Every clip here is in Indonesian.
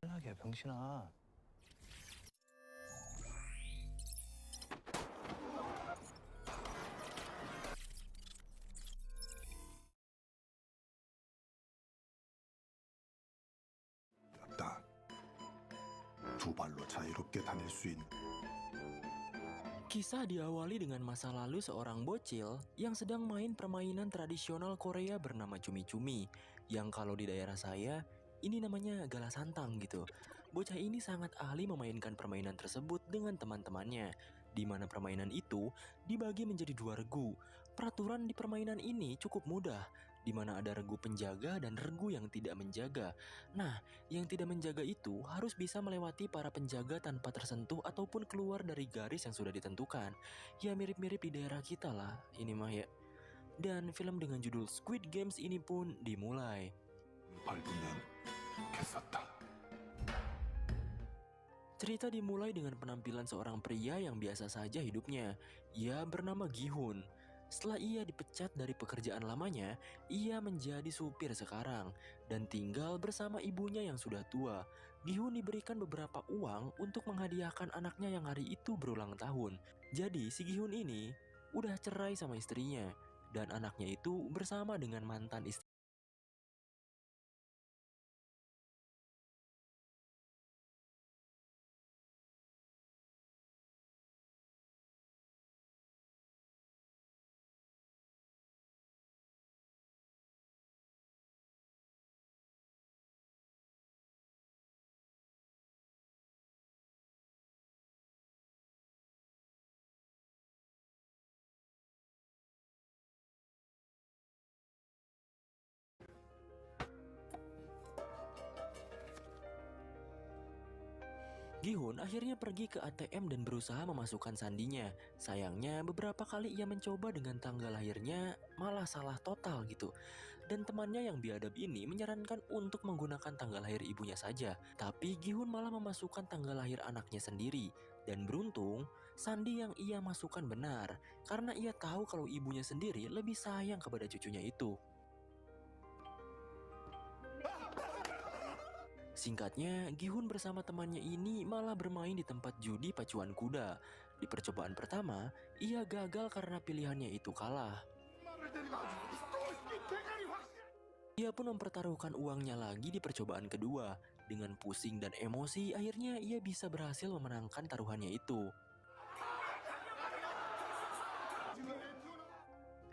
탈락이야, 병신아. 없다. 두 발로 자유롭게 다닐 수 있는. Kisah diawali dengan masa lalu seorang bocil yang sedang main permainan tradisional Korea bernama cumi-cumi, yang kalau di daerah saya ini namanya gala santang gitu. Bocah ini sangat ahli memainkan permainan tersebut dengan teman-temannya, di mana permainan itu dibagi menjadi 2 regu. Peraturan di permainan ini cukup mudah, di mana ada regu penjaga dan regu yang tidak menjaga. Nah, yang tidak menjaga itu harus bisa melewati para penjaga tanpa tersentuh ataupun keluar dari garis yang sudah ditentukan. Ya mirip-mirip di daerah kita lah, ini mah ya. Dan film dengan judul Squid Games ini pun dimulai. 밟으면 개쌌다. Cerita dimulai dengan penampilan seorang pria yang biasa saja hidupnya. Ia bernama Gi-hun. Setelah ia dipecat dari pekerjaan lamanya, ia menjadi supir sekarang dan tinggal bersama ibunya yang sudah tua. Gi-hun diberikan beberapa uang untuk menghadiahkan anaknya yang hari itu berulang tahun. Jadi si Gi-hun ini udah cerai sama istrinya dan anaknya itu bersama dengan mantan istri. Gi-hun akhirnya pergi ke ATM dan berusaha memasukkan sandinya. Sayangnya beberapa kali ia mencoba dengan tanggal lahirnya malah salah total gitu. Dan temannya yang biadab ini menyarankan untuk menggunakan tanggal lahir ibunya saja. Tapi Gi-hun malah memasukkan tanggal lahir anaknya sendiri. Dan beruntung, sandi yang ia masukkan benar. Karena ia tahu kalau ibunya sendiri lebih sayang kepada cucunya itu. Singkatnya, Gi-hun bersama temannya ini malah bermain di tempat judi pacuan kuda. Di percobaan pertama, ia gagal karena pilihannya itu kalah. Ia pun mempertaruhkan uangnya lagi di percobaan kedua. Dengan pusing dan emosi, akhirnya ia bisa berhasil memenangkan taruhannya itu.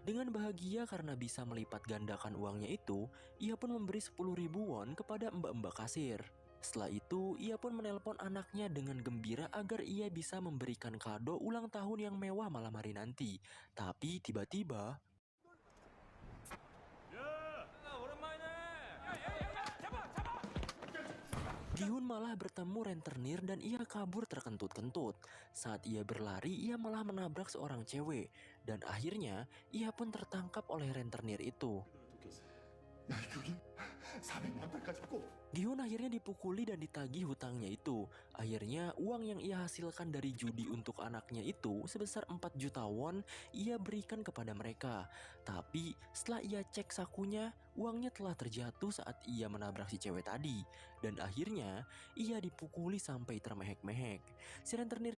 Dengan bahagia karena bisa melipat gandakan uangnya itu, ia pun memberi 10.000 won kepada mbak-mbak kasir. Setelah itu, ia pun menelpon anaknya dengan gembira agar ia bisa memberikan kado ulang tahun yang mewah malam hari nanti. Tapi tiba-tiba, Gi-hun malah bertemu rentenir dan ia kabur terkentut-kentut. Saat ia berlari, ia malah menabrak seorang cewek. Dan akhirnya, ia pun tertangkap oleh rentenir itu. 야, 여기 400만 달까지 꼭. Gi-hun akhirnya dipukuli dan ditagih hutangnya itu. Akhirnya uang yang ia hasilkan dari judi untuk anaknya itu sebesar 4 juta won ia berikan kepada mereka. Tapi setelah ia cek sakunya, uangnya telah terjatuh saat ia menabrak si cewek tadi. Dan akhirnya ia dipukuli sampai termehek-mehek. Si rentenir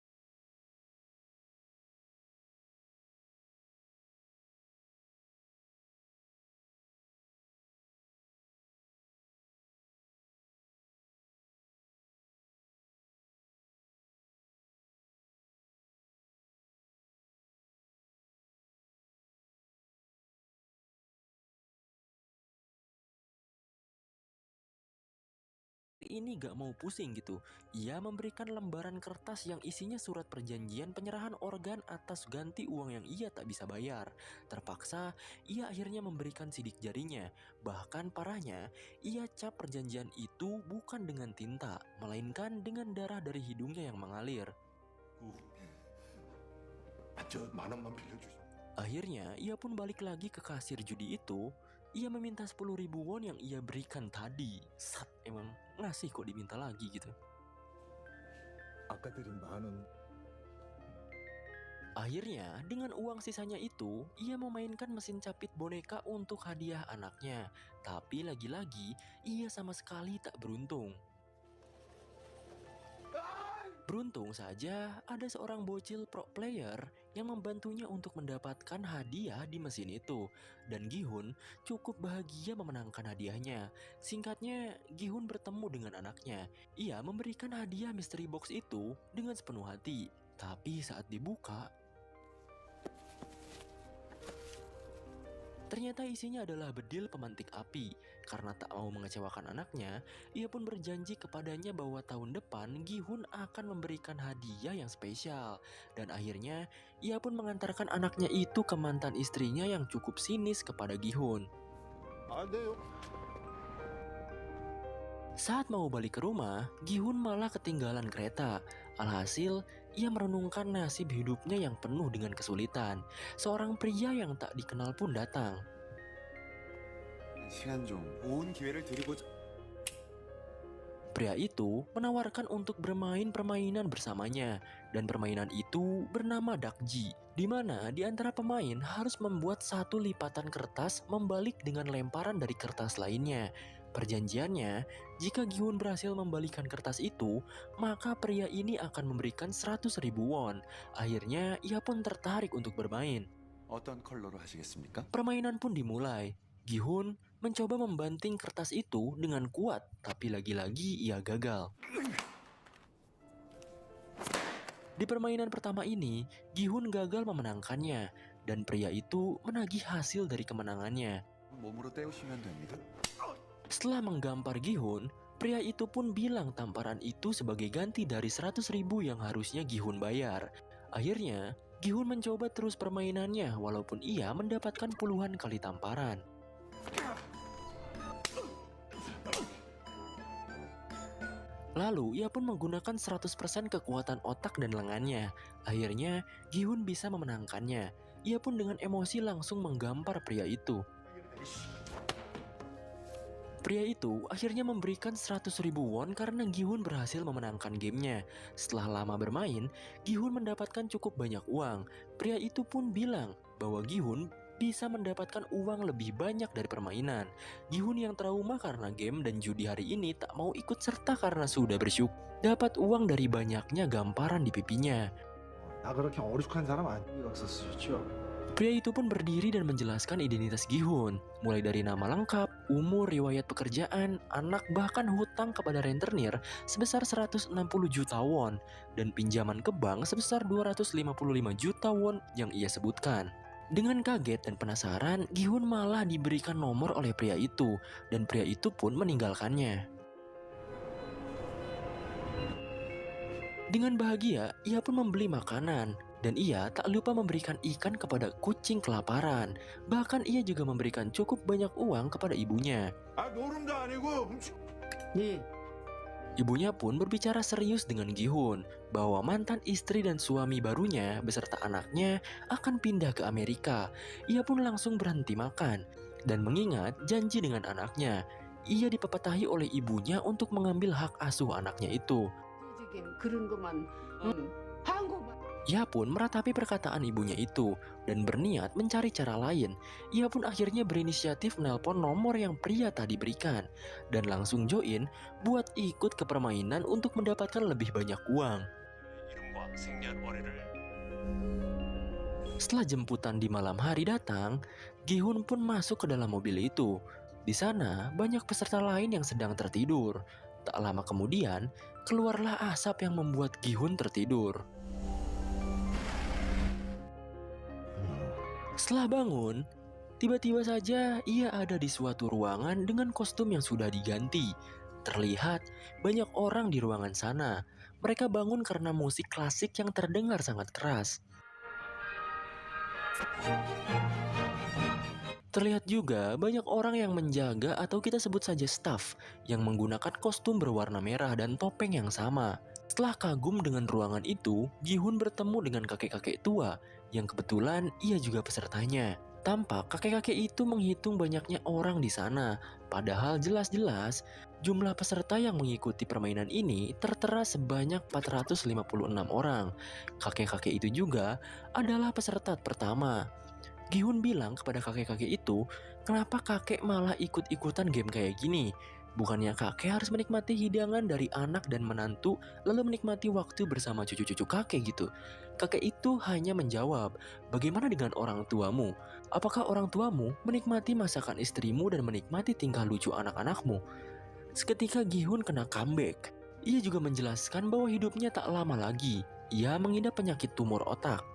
ini gak mau pusing gitu. Ia memberikan lembaran kertas yang isinya surat perjanjian penyerahan organ atas ganti uang yang ia tak bisa bayar. Terpaksa, ia akhirnya memberikan sidik jarinya. Bahkan parahnya, ia cap perjanjian itu bukan dengan tinta, melainkan dengan darah dari hidungnya yang mengalir. 저 10,000원만 빌려주시. Akhirnya, ia pun balik lagi ke kasir judi itu. Ia meminta 10.000 won yang ia berikan tadi. Sat, emang ngasih kok diminta lagi gitu. 아까 드린 10,000원. Akhirnya, dengan uang sisanya itu, ia memainkan mesin capit boneka untuk hadiah anaknya. Tapi lagi-lagi, ia sama sekali tak beruntung. Beruntung saja ada seorang bocil pro player yang membantunya untuk mendapatkan hadiah di mesin itu. Dan Gihun cukup bahagia memenangkan hadiahnya. Singkatnya, Gihun bertemu dengan anaknya. Ia memberikan hadiah mystery box itu dengan sepenuh hati. Tapi saat dibuka, ternyata isinya adalah bedil pemantik api. Karena tak mau mengecewakan anaknya, ia pun berjanji kepadanya bahwa tahun depan Gihun akan memberikan hadiah yang spesial. Dan akhirnya, ia pun mengantarkan anaknya itu ke mantan istrinya yang cukup sinis kepada Gihun. 안 돼요. Saat mau balik ke rumah, Gihun malah ketinggalan kereta. Alhasil, ia merenungkan nasib hidupnya yang penuh dengan kesulitan. Seorang pria yang tak dikenal pun datang. 시간 좀 좋은 기회를 드리고자. Pria itu menawarkan untuk bermain permainan bersamanya, dan permainan itu bernama Dakji, di mana di antara pemain harus membuat satu lipatan kertas membalik dengan lemparan dari kertas lainnya. Perjanjiannya, jika Gihun berhasil membalikan kertas itu, maka pria ini akan memberikan 100.000 won. Akhirnya, ia pun tertarik untuk bermain. 어떤 컬러로 하시겠습니까? Permainan pun dimulai. Gihun mencoba membanting kertas itu dengan kuat, tapi lagi-lagi ia gagal. Di permainan pertama ini, Gihun gagal memenangkannya, dan pria itu menagih hasil dari kemenangannya. 몸으로 때우시면 됩니다. Setelah menggampar Gihun, pria itu pun bilang tamparan itu sebagai ganti dari 100.000 yang harusnya Gihun bayar. Akhirnya, Gihun mencoba terus permainannya walaupun ia mendapatkan puluhan kali tamparan. Lalu ia pun menggunakan 100% kekuatan otak dan lengannya. Akhirnya Gihun bisa memenangkannya. Ia pun dengan emosi langsung menggampar pria itu. Pria itu akhirnya memberikan 100.000 won karena Gihun berhasil memenangkan gamenya. Setelah lama bermain, Gihun mendapatkan cukup banyak uang. Pria itu pun bilang bahwa Gihun bisa mendapatkan uang lebih banyak dari permainan. Gihun yang trauma karena game dan judi hari ini tak mau ikut serta karena sudah bersyukur dapat uang dari banyaknya gamparan di pipinya. 나 그렇게 어리숙한 사람 아니야. Pria itu pun berdiri dan menjelaskan identitas Gihun, mulai dari nama lengkap, umur, riwayat pekerjaan, anak, bahkan hutang kepada rentenir sebesar 160 juta won, dan pinjaman ke bank sebesar 255 juta won yang ia sebutkan. Dengan kaget dan penasaran, Gihun malah diberikan nomor oleh pria itu, dan pria itu pun meninggalkannya. Dengan bahagia, ia pun membeli makanan, dan ia tak lupa memberikan ikan kepada kucing kelaparan. Bahkan ia juga memberikan cukup banyak uang kepada ibunya. 아 노름도 아니고 훔치. Ibunya pun berbicara serius dengan Gihun bahwa mantan istri dan suami barunya beserta anaknya akan pindah ke Amerika. Ia pun langsung berhenti makan dan mengingat janji dengan anaknya. Ia dipepatahi oleh ibunya untuk mengambil hak asuh anaknya itu. 그런 것만 한국만 Ia pun meratapi perkataan ibunya itu dan berniat mencari cara lain. Ia pun akhirnya berinisiatif nelpon nomor yang pria tadi berikan dan langsung join buat ikut ke permainan untuk mendapatkan lebih banyak uang. Setelah jemputan di malam hari datang, Gihun pun masuk ke dalam mobil itu. Di sana banyak peserta lain yang sedang tertidur. Tak lama kemudian, keluarlah asap yang membuat Gihun tertidur. Setelah bangun, tiba-tiba saja ia ada di suatu ruangan dengan kostum yang sudah diganti. Terlihat banyak orang di ruangan sana. Mereka bangun karena musik klasik yang terdengar sangat keras. Terlihat juga banyak orang yang menjaga atau kita sebut saja staff yang menggunakan kostum berwarna merah dan topeng yang sama. Setelah kagum dengan ruangan itu, Gihun bertemu dengan kakek-kakek tua yang kebetulan ia juga pesertanya. Tampak kakek-kakek itu menghitung banyaknya orang di sana, padahal jelas-jelas jumlah peserta yang mengikuti permainan ini tertera sebanyak 456 orang. Kakek-kakek itu juga adalah peserta pertama. Gihun bilang kepada kakek-kakek itu, kenapa kakek malah ikut-ikutan game kayak gini? Bukannya kakek harus menikmati hidangan dari anak dan menantu, lalu menikmati waktu bersama cucu-cucu kakek gitu. Kakek itu hanya menjawab, bagaimana dengan orang tuamu? Apakah orang tuamu menikmati masakan istrimu dan menikmati tingkah lucu anak-anakmu? Seketika Gi-hun kena comeback. Ia juga menjelaskan bahwa hidupnya tak lama lagi. Ia mengidap penyakit tumor otak.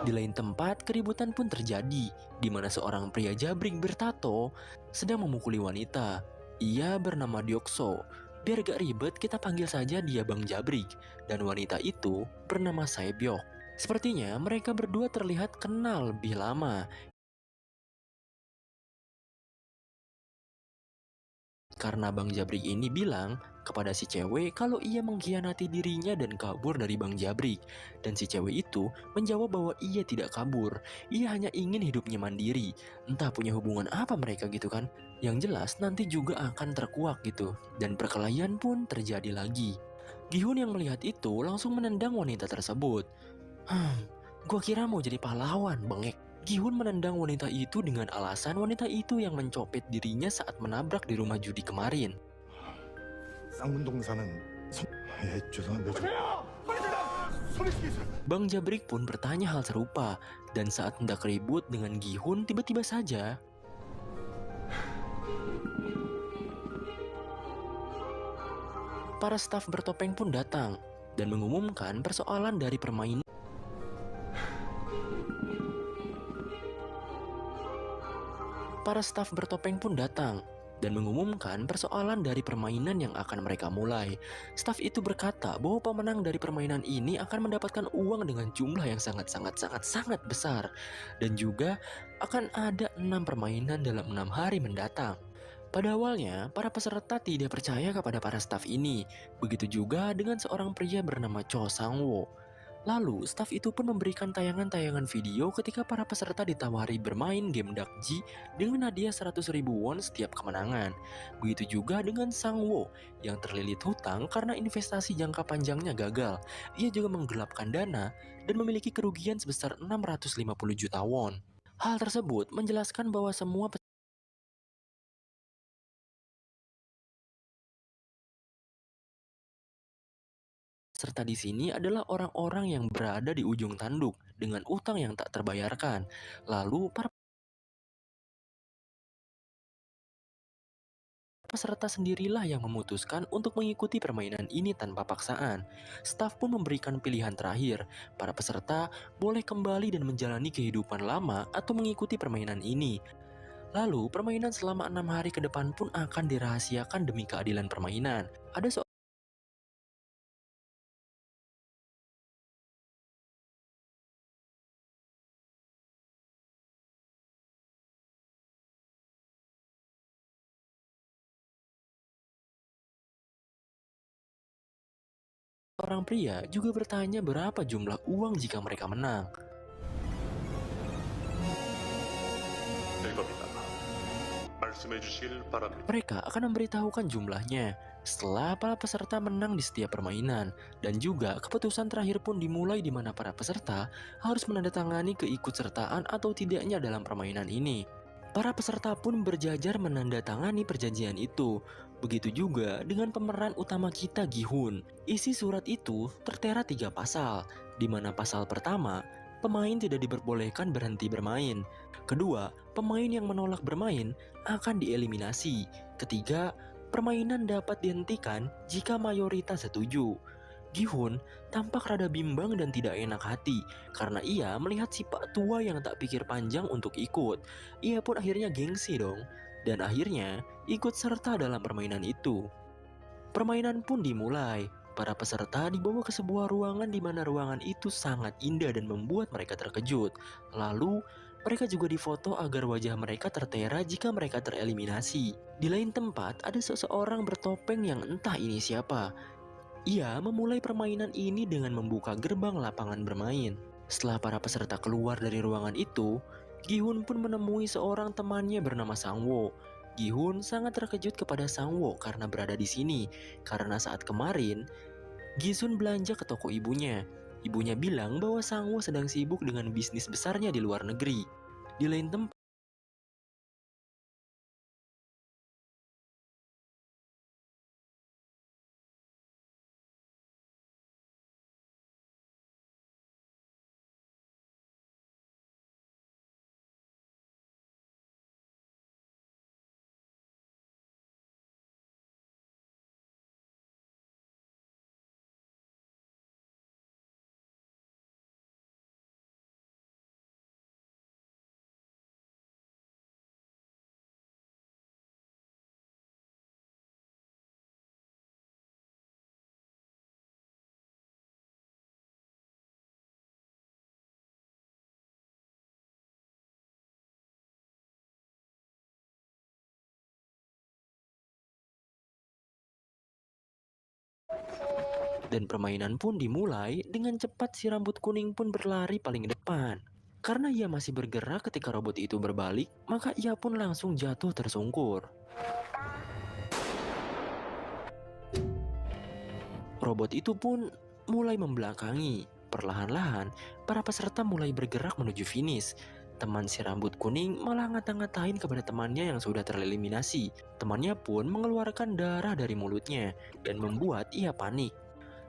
Di lain tempat, keributan pun terjadi, di mana seorang pria jabrik bertato sedang memukuli wanita. Ia bernama Deokso. Biar gak ribet, kita panggil saja dia Bang Jabrik. Dan wanita itu bernama Saebyok. Sepertinya mereka berdua terlihat kenal lebih lama. Karena Bang Jabrik ini bilang kepada si cewek kalau ia mengkhianati dirinya dan kabur dari Bang Jabrik. Dan si cewek itu menjawab bahwa ia tidak kabur, ia hanya ingin hidupnya mandiri. Entah punya hubungan apa mereka gitu kan. Yang jelas nanti juga akan terkuak gitu. Dan perkelahian pun terjadi lagi. Gi-hun yang melihat itu langsung menendang wanita tersebut. Gua kira mau jadi pahlawan, bengek. Gi-hun menendang wanita itu dengan alasan wanita itu yang mencopet dirinya saat menabrak di rumah judi kemarin. 쌍문동사는 죄송한데 좀 Bang Jabrik pun bertanya hal serupa, dan saat hendak ribut dengan Gi-hun, tiba-tiba saja para staf bertopeng pun datang dan mengumumkan persoalan dari permainan. Para staf bertopeng pun datang dan mengumumkan persoalan dari permainan yang akan mereka mulai. Staf itu berkata bahwa pemenang dari permainan ini akan mendapatkan uang dengan jumlah yang sangat besar. Dan juga akan ada 6 permainan dalam 6 hari mendatang. Pada awalnya, para peserta tidak percaya kepada para staf ini. Begitu juga dengan seorang pria bernama Cho Sang-wo. Lalu, staf itu pun memberikan tayangan-tayangan video ketika para peserta ditawari bermain game Dakji dengan hadiah 100.000 won setiap kemenangan. Begitu juga dengan Sang-wo yang terlilit hutang karena investasi jangka panjangnya gagal. Ia juga menggelapkan dana dan memiliki kerugian sebesar 650 juta won. Hal tersebut menjelaskan bahwa semua peserta di sini adalah orang-orang yang berada di ujung tanduk dengan utang yang tak terbayarkan. Lalu para peserta sendirilah yang memutuskan untuk mengikuti permainan ini tanpa paksaan. Staf pun memberikan pilihan terakhir. Para peserta boleh kembali dan menjalani kehidupan lama atau mengikuti permainan ini. Lalu permainan selama 6 hari ke depan pun akan dirahasiakan demi keadilan permainan. Ada seorang pria juga bertanya berapa jumlah uang jika mereka menang. 이겁니다. 말씀해 주실 바랍니다. Mereka akan memberitahukan jumlahnya setelah para peserta menang di setiap permainan. Dan juga keputusan terakhir pun dimulai di mana para peserta harus menandatangani keikutsertaan atau tidaknya dalam permainan ini. Para peserta pun berjajar menandatangani perjanjian itu. Begitu juga dengan pemeran utama kita Gi-hun. Isi surat itu tertera 3 pasal, di mana pasal pertama, pemain tidak diperbolehkan berhenti bermain. Kedua, pemain yang menolak bermain akan dieliminasi. Ketiga, permainan dapat dihentikan jika mayoritas setuju. Gi-hun tampak rada bimbang dan tidak enak hati karena ia melihat si pak tua yang tak pikir panjang untuk ikut. Ia pun akhirnya gengsi dong, dan akhirnya ikut serta dalam permainan itu. Permainan pun dimulai. Para peserta dibawa ke sebuah ruangan di mana ruangan itu sangat indah dan membuat mereka terkejut. Lalu, mereka juga difoto agar wajah mereka tertera jika mereka tereliminasi. Di lain tempat, ada seseorang bertopeng yang entah ini siapa. Ia memulai permainan ini dengan membuka gerbang lapangan bermain. Setelah para peserta keluar dari ruangan itu, Gi-hun pun menemui seorang temannya bernama Sang-wo. Gi-hun sangat terkejut kepada Sang-wo karena berada di sini, karena saat kemarin, Gi-sun belanja ke toko ibunya. Ibunya bilang bahwa Sang-wo sedang sibuk dengan bisnis besarnya di luar negeri. Di lain tempat, Dan permainan pun dimulai. Dengan cepat si rambut kuning pun berlari paling depan. Karena ia masih bergerak ketika robot itu berbalik, maka ia pun langsung jatuh tersungkur. Robot itu pun mulai membelakangi. Perlahan-lahan, para peserta mulai bergerak menuju finish. Teman si rambut kuning malah ngata-ngatain kepada temannya yang sudah tereliminasi. Temannya pun mengeluarkan darah dari mulutnya dan membuat ia panik.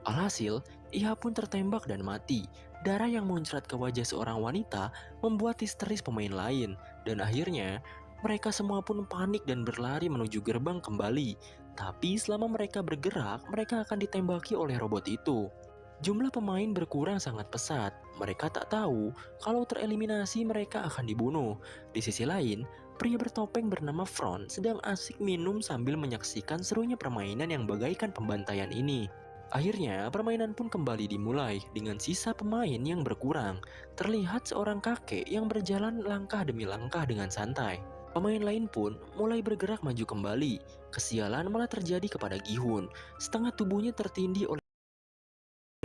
Alhasil, ia pun tertembak dan mati. Darah yang muncrat ke wajah seorang wanita membuat histeris pemain lain. Dan akhirnya, mereka semua pun panik dan berlari menuju gerbang kembali. Tapi selama mereka bergerak, mereka akan ditembaki oleh robot itu. Jumlah pemain berkurang sangat pesat. Mereka tak tahu kalau tereliminasi mereka akan dibunuh. Di sisi lain, pria bertopeng bernama Front sedang asik minum sambil menyaksikan serunya permainan yang bagaikan pembantaian ini. Akhirnya, permainan pun kembali dimulai dengan sisa pemain yang berkurang. Terlihat seorang kakek yang berjalan langkah demi langkah dengan santai. Pemain lain pun mulai bergerak maju kembali. Kesialan malah terjadi kepada Gi-hun. Setengah tubuhnya tertindih oleh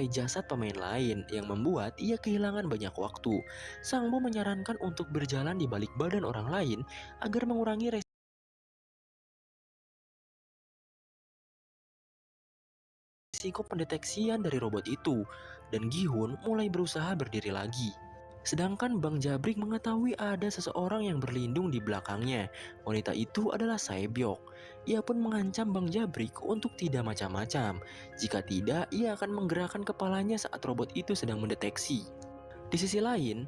jasad pemain lain yang membuat ia kehilangan banyak waktu. Sang Mo menyarankan untuk berjalan di balik badan orang lain agar mengurangi risiko pendeteksian dari robot itu, dan Gi-hun mulai berusaha berdiri lagi. Sedangkan Bang Jabrik mengetahui ada seseorang yang berlindung di belakangnya. Wanita itu adalah Saebyok. Ia pun mengancam Bang Jabrik untuk tidak macam-macam. Jika tidak, ia akan menggerakkan kepalanya saat robot itu sedang mendeteksi. Di sisi lain,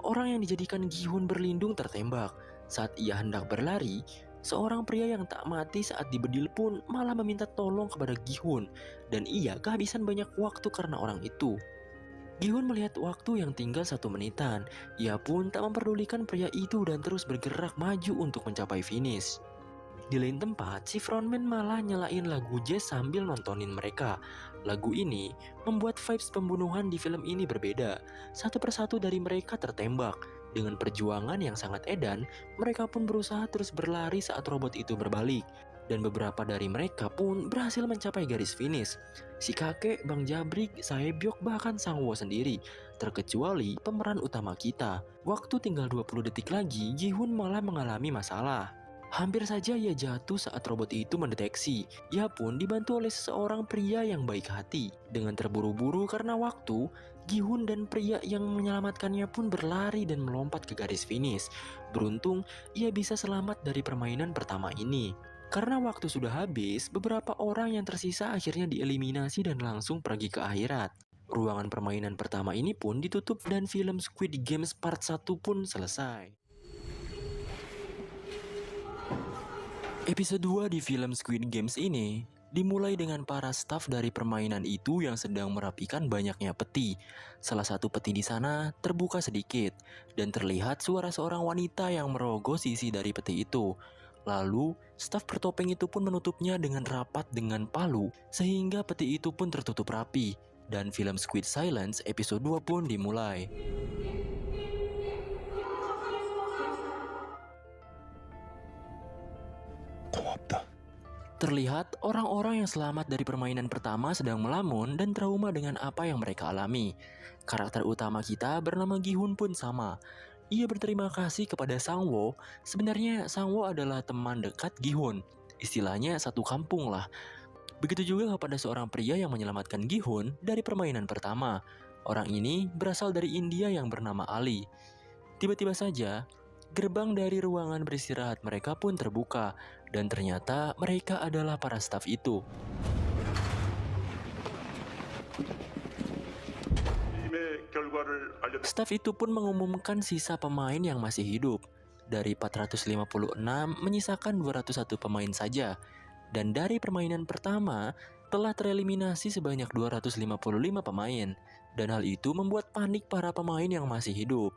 orang yang dijadikan Gi-hun berlindung tertembak. Saat ia hendak berlari, seorang pria yang tak mati saat dibedil pun malah meminta tolong kepada Gi-hun. Dan ia kehabisan banyak waktu karena orang itu. Gi-hun melihat waktu yang tinggal 1 menitan. Ia pun tak memperdulikan pria itu dan terus bergerak maju untuk mencapai finish. Di lain tempat, si frontman malah nyalain lagu jazz sambil nontonin mereka. Lagu ini membuat vibes pembunuhan di film ini berbeda. Satu persatu dari mereka tertembak. Dengan perjuangan yang sangat edan, mereka pun berusaha terus berlari saat robot itu berbalik. Dan beberapa dari mereka pun berhasil mencapai garis finish. Si kakek, Bang Jabrik, Saebyok, bahkan Sang Wo sendiri. Terkecuali pemeran utama kita. Waktu tinggal 20 detik lagi, Gi-hun malah mengalami masalah. Hampir saja ia jatuh saat robot itu mendeteksi. Ia pun dibantu oleh seseorang pria yang baik hati. Dengan terburu-buru karena waktu, Gi-hun dan pria yang menyelamatkannya pun berlari dan melompat ke garis finish. Beruntung, ia bisa selamat dari permainan pertama ini. Karena waktu sudah habis, beberapa orang yang tersisa akhirnya dieliminasi dan langsung pergi ke akhirat. Ruangan permainan pertama ini pun ditutup dan film Squid Games Part 1 pun selesai. Episode 2 di film Squid Games ini dimulai dengan para staf dari permainan itu yang sedang merapikan banyaknya peti. Salah satu peti di sana terbuka sedikit dan terlihat suara seorang wanita yang merogoh sisi dari peti itu. Lalu, staf bertopeng itu pun menutupnya dengan rapat dengan palu sehingga peti itu pun tertutup rapi. Dan film Squid Silence episode 2 pun dimulai. 고맙다. Terlihat orang-orang yang selamat dari permainan pertama sedang melamun dan trauma dengan apa yang mereka alami. Karakter utama kita bernama Gi-hun pun sama. Ia berterima kasih kepada Sang Wo. Sebenarnya Sang Wo adalah teman dekat Gi-hun. Istilahnya satu kampung lah. Begitu juga kepada seorang pria yang menyelamatkan Gi-hun dari permainan pertama. Orang ini berasal dari India yang bernama Ali. Tiba-tiba saja, gerbang dari ruangan beristirahat mereka pun terbuka. Dan ternyata mereka adalah para staf itu. 임의 결과를 알려드립니다. Staf itu pun mengumumkan sisa pemain yang masih hidup. Dari 456 menyisakan 201 pemain saja. Dan dari permainan pertama telah tereliminasi sebanyak 255 pemain. Dan hal itu membuat panik para pemain yang masih hidup.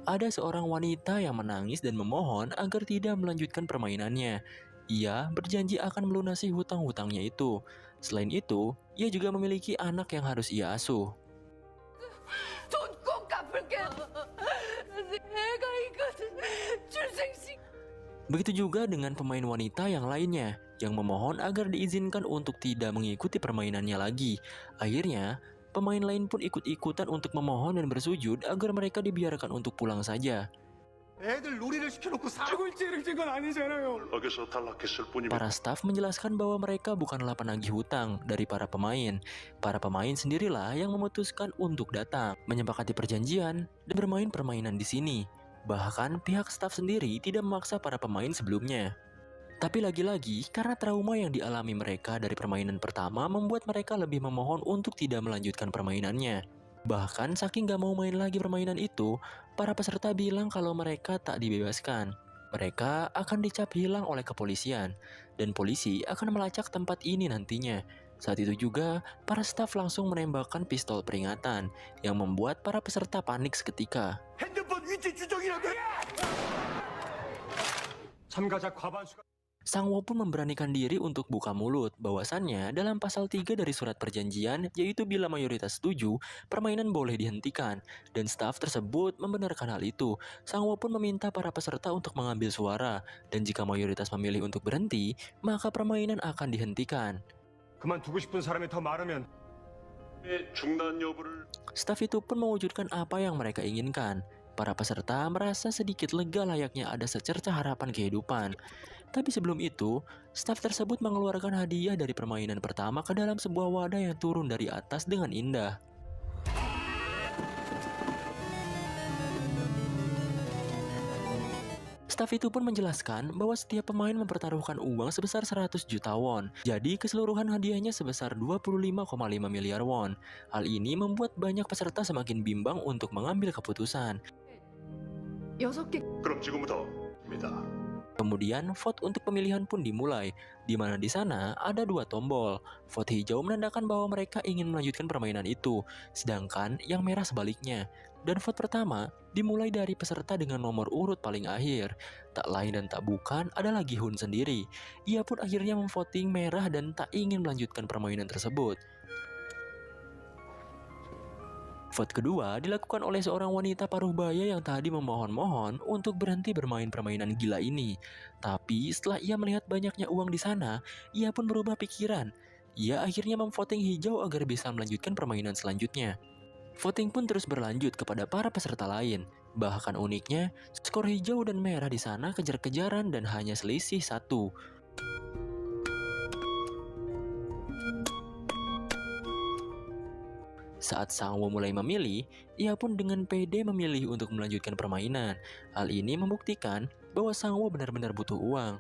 Ada seorang wanita yang menangis dan memohon agar tidak melanjutkan permainannya. Ia berjanji akan melunasi hutang-hutangnya itu. Selain itu, ia juga memiliki anak yang harus ia asuh. 돈 꼭 갚을게. 애가 있거든. 출생식. Begitu juga dengan pemain wanita yang lainnya. yang memohon agar diizinkan untuk tidak mengikuti permainannya lagi. Akhirnya, pemain lain pun ikut-ikutan untuk memohon dan bersujud agar mereka dibiarkan untuk pulang saja. 애들 놀이를 시켜놓고 사골죄를 진 건 아니잖아요. 어겨서 탈락했을 뿐입니다. Para staf menjelaskan bahwa mereka bukanlah penagih hutang dari para pemain. Para pemain sendirilah yang memutuskan untuk datang, menyepakati perjanjian, dan bermain permainan di sini. Bahkan pihak staf sendiri tidak memaksa para pemain sebelumnya. Tapi lagi-lagi, karena trauma yang dialami mereka dari permainan pertama membuat mereka lebih memohon untuk tidak melanjutkan permainannya. Bahkan saking gak mau main lagi permainan itu, para peserta bilang kalau mereka tak dibebaskan. Mereka akan dicap hilang oleh kepolisian, dan polisi akan melacak tempat ini nantinya. Saat itu juga, para staf langsung menembakkan pistol peringatan, yang membuat para peserta panik seketika. 핸드폰 위치 추적이라도 해! 참가자 과반수가 Sangwo pun memberanikan diri untuk buka mulut, bahwasannya dalam pasal 3 dari surat perjanjian, yaitu bila mayoritas setuju, permainan boleh dihentikan, dan staf tersebut membenarkan hal itu. Sangwo pun meminta para peserta untuk mengambil suara, dan jika mayoritas memilih untuk berhenti, maka permainan akan dihentikan. 그만두고 싶은 사람이 더 많으면 중단 여부를 Staf itu pun mewujudkan apa yang mereka inginkan. Para peserta merasa sedikit lega layaknya ada secerca harapan kehidupan. Tapi sebelum itu, staf tersebut mengeluarkan hadiah dari permainan pertama ke dalam sebuah wadah yang turun dari atas dengan indah. Staf itu pun menjelaskan bahwa setiap pemain mempertaruhkan uang sebesar 100 juta won. Jadi keseluruhan hadiahnya sebesar 25,5 miliar won. Hal ini membuat banyak peserta semakin bimbang untuk mengambil keputusan. 6개 그럼 지금부터 입니다. Kemudian vote untuk pemilihan pun dimulai, di mana di sana ada 2 tombol. Vote hijau menandakan bahwa mereka ingin melanjutkan permainan itu, sedangkan yang merah sebaliknya. Dan vote pertama dimulai dari peserta dengan nomor urut paling akhir. Tak lain dan tak bukan adalah Gi-hun sendiri. Ia pun akhirnya memvoting merah dan tak ingin melanjutkan permainan tersebut. Vote kedua dilakukan oleh seorang wanita paruh baya yang tadi memohon-mohon untuk berhenti bermain permainan gila ini. Tapi setelah ia melihat banyaknya uang di sana, ia pun berubah pikiran. Ia akhirnya memvoting hijau agar bisa melanjutkan permainan selanjutnya. Voting pun terus berlanjut kepada para peserta lain. Bahkan uniknya, skor hijau dan merah di sana kejar-kejaran dan hanya selisih 1. Saat Sangwo mulai memilih, ia pun dengan pede memilih untuk melanjutkan permainan. Hal ini membuktikan bahwa Sangwo benar-benar butuh uang.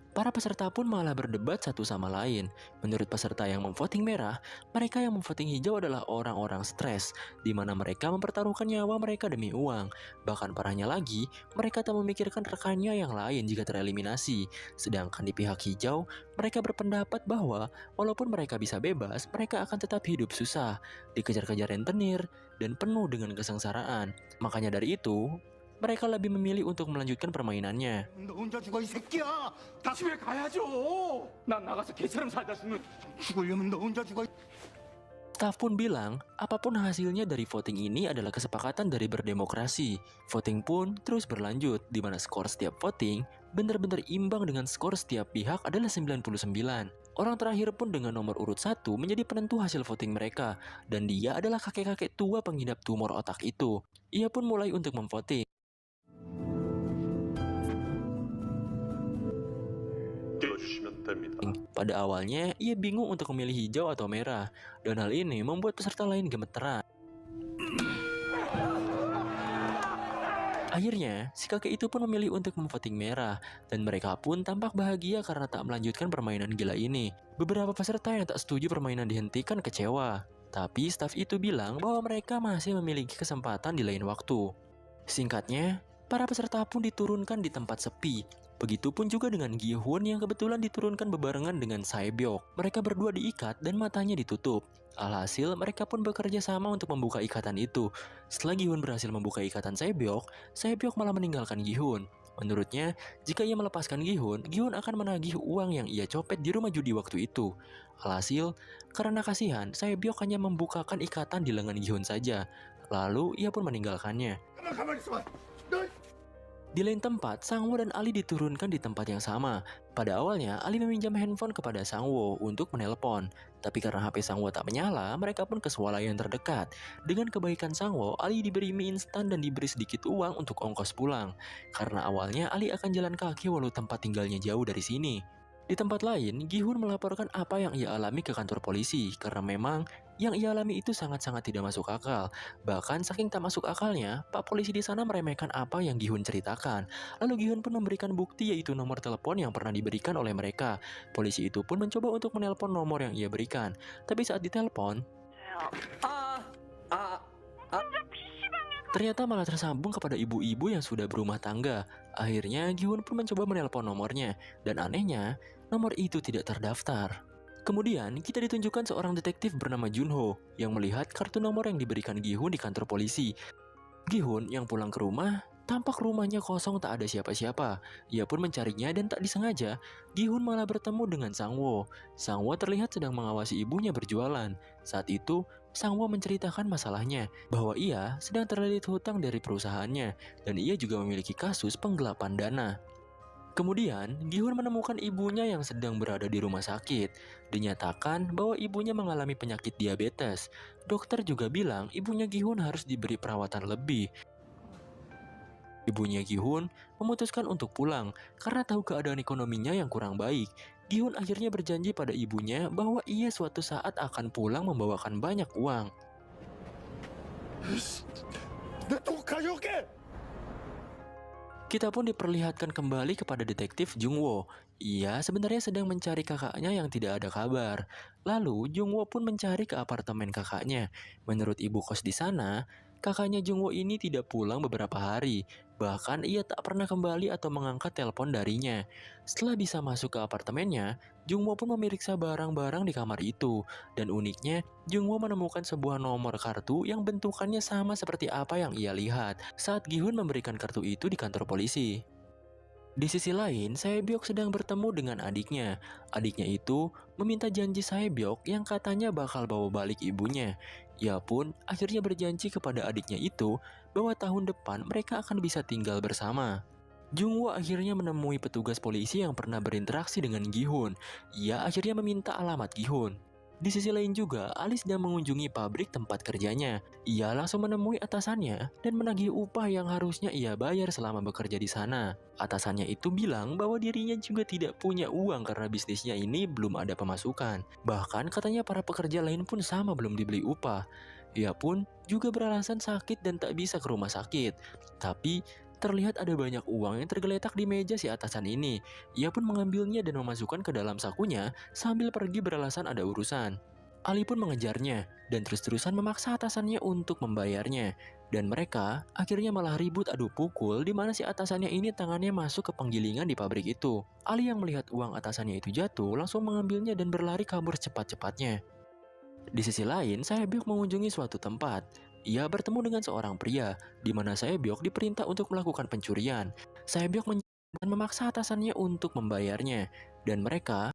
Para peserta pun malah berdebat satu sama lain. Menurut peserta yang memvoting merah, mereka yang memvoting hijau adalah orang-orang stres, di mana mereka mempertaruhkan nyawa mereka demi uang. Bahkan parahnya lagi, mereka tak memikirkan rekannya yang lain jika tereliminasi. Sedangkan di pihak hijau, mereka berpendapat bahwa walaupun mereka bisa bebas, mereka akan tetap hidup susah, dikejar-kejar rentenir, dan penuh dengan kesengsaraan. Makanya dari itu, mereka lebih memilih untuk melanjutkan permainannya. 너 혼자 죽어 이 새끼야. 다 집에 가야죠. 난 나가서 개처럼 살다 죽는. 죽으려면 너 혼자 죽어. Staf pun bilang, apapun hasilnya dari voting ini adalah kesepakatan dari berdemokrasi. Voting pun terus berlanjut, di mana skor setiap voting benar-benar imbang dengan skor setiap pihak adalah 99. Orang terakhir pun dengan nomor urut 1 menjadi penentu hasil voting mereka, dan dia adalah kakek-kakek tua pengidap tumor otak itu. Ia pun mulai untuk memvoting. 띄워주시면 됩니다. Pada awalnya, ia bingung untuk memilih hijau atau merah, dan hal ini membuat peserta lain gemeteran. Akhirnya, si kakek itu pun memilih untuk memvoting merah, dan mereka pun tampak bahagia karena tak melanjutkan permainan gila ini. Beberapa peserta yang tak setuju permainan dihentikan kecewa, tapi staf itu bilang bahwa mereka masih memiliki kesempatan di lain waktu. Singkatnya, para peserta pun diturunkan di tempat sepi. Begitupun juga dengan Gi-hun yang kebetulan diturunkan bebarengan dengan Sae-byok. Mereka berdua diikat dan matanya ditutup. Alhasil, mereka pun bekerja sama untuk membuka ikatan itu. Setelah Gi-hun berhasil membuka ikatan Sae-byok, Sae-byok malah meninggalkan Gi-hun. Menurutnya, jika ia melepaskan Gi-hun, Gi-hun akan menagih uang yang ia copet di rumah judi waktu itu. Alhasil, karena kasihan, Sae-byok hanya membukakan ikatan di lengan Gi-hun saja. Lalu, ia pun meninggalkannya. 가만히 있어봐. 너 Di Di lain tempat, Sangwo dan Ali diturunkan di tempat yang sama. Pada awalnya, Ali meminjam handphone kepada Sangwo untuk menelpon. Tapi karena HP Sangwo tak menyala, mereka pun ke swalayan terdekat. Dengan kebaikan Sangwo, Ali diberi mie instan dan diberi sedikit uang untuk ongkos pulang. Karena awalnya Ali akan jalan kaki walau tempat tinggalnya jauh dari sini. Di tempat lain, Gi-hun melaporkan apa yang ia alami ke kantor polisi karena memang yang ia alami itu sangat-sangat tidak masuk akal. Bahkan saking tak masuk akalnya, Pak polisi di sana meremehkan apa yang Gi-hun ceritakan. Lalu Gi-hun pun memberikan bukti yaitu nomor telepon yang pernah diberikan oleh mereka. Polisi itu pun mencoba untuk menelpon nomor yang ia berikan. Tapi saat ditelepon, ternyata malah tersambung kepada ibu-ibu yang sudah berumah tangga. Akhirnya Gi-hun pun mencoba menelpon nomornya. Dan anehnya, nomor itu tidak terdaftar. Kemudian, kita ditunjukkan seorang detektif bernama Junho yang melihat kartu nomor yang diberikan Gi-hun di kantor polisi. Gi-hun yang pulang ke rumah, tampak rumahnya kosong tak ada siapa-siapa. Ia pun mencarinya dan tak disengaja, Gi-hun malah bertemu dengan Sangwo. Sangwo terlihat sedang mengawasi ibunya berjualan. Saat itu, Sangwo menceritakan masalahnya, bahwa ia sedang terlilit hutang dari perusahaannya, dan ia juga memiliki kasus penggelapan dana. Kemudian, Gi-hun menemukan ibunya yang sedang berada di rumah sakit. Dinyatakan bahwa ibunya mengalami penyakit diabetes. Dokter juga bilang ibunya Gi-hun harus diberi perawatan lebih. Ibunya Gi-hun memutuskan untuk pulang karena tahu keadaan ekonominya yang kurang baik. Gi-hun akhirnya berjanji pada ibunya bahwa ia suatu saat akan pulang membawakan banyak uang. Kita pun diperlihatkan kembali kepada detektif Jungwo. Ia sebenarnya sedang mencari kakaknya yang tidak ada kabar. Lalu Jungwo pun mencari ke apartemen kakaknya. Menurut ibu kos di sana, kakaknya Jungwo ini tidak pulang beberapa hari. Bahkan ia tak pernah kembali atau mengangkat telepon darinya. Setelah bisa masuk ke apartemennya, Jungwo pun memeriksa barang-barang di kamar itu. Dan uniknya, Jungwo menemukan sebuah nomor kartu yang bentukannya sama seperti apa yang ia lihat saat Gi-hun memberikan kartu itu di kantor polisi. Di sisi lain, Sae-byok sedang bertemu dengan adiknya. Adiknya itu meminta janji Sae-byok yang katanya bakal bawa balik ibunya. Ia pun akhirnya berjanji kepada adiknya itu bahwa tahun depan mereka akan bisa tinggal bersama. Jungwo akhirnya menemui petugas polisi yang pernah berinteraksi dengan Gi-hun. Ia akhirnya meminta alamat Gi-hun. Di sisi lain juga, Ali sedang mengunjungi pabrik tempat kerjanya. Ia langsung menemui atasannya dan menagih upah yang harusnya ia bayar selama bekerja di sana. Atasannya itu bilang bahwa dirinya juga tidak punya uang karena bisnisnya ini belum ada pemasukan. Bahkan katanya para pekerja lain pun sama belum dibeli upah. Ia pun juga beralasan sakit dan tak bisa ke rumah sakit. Tapi terlihat ada banyak uang yang tergeletak di meja si atasan ini. Ia pun mengambilnya dan memasukkan ke dalam sakunya sambil pergi beralasan ada urusan. Ali pun mengejarnya dan terus-terusan memaksa atasannya untuk membayarnya. Dan mereka akhirnya malah ribut adu pukul di mana si atasannya ini tangannya masuk ke penggilingan di pabrik itu. Ali yang melihat uang atasannya itu jatuh langsung mengambilnya dan berlari kabur cepat-cepatnya. Di sisi lain, Sae-byok mengunjungi suatu tempat. Ia bertemu dengan seorang pria, di mana Sae-byok diperintah untuk melakukan pencurian. Sae-byok dan memaksa atasannya untuk membayarnya, dan mereka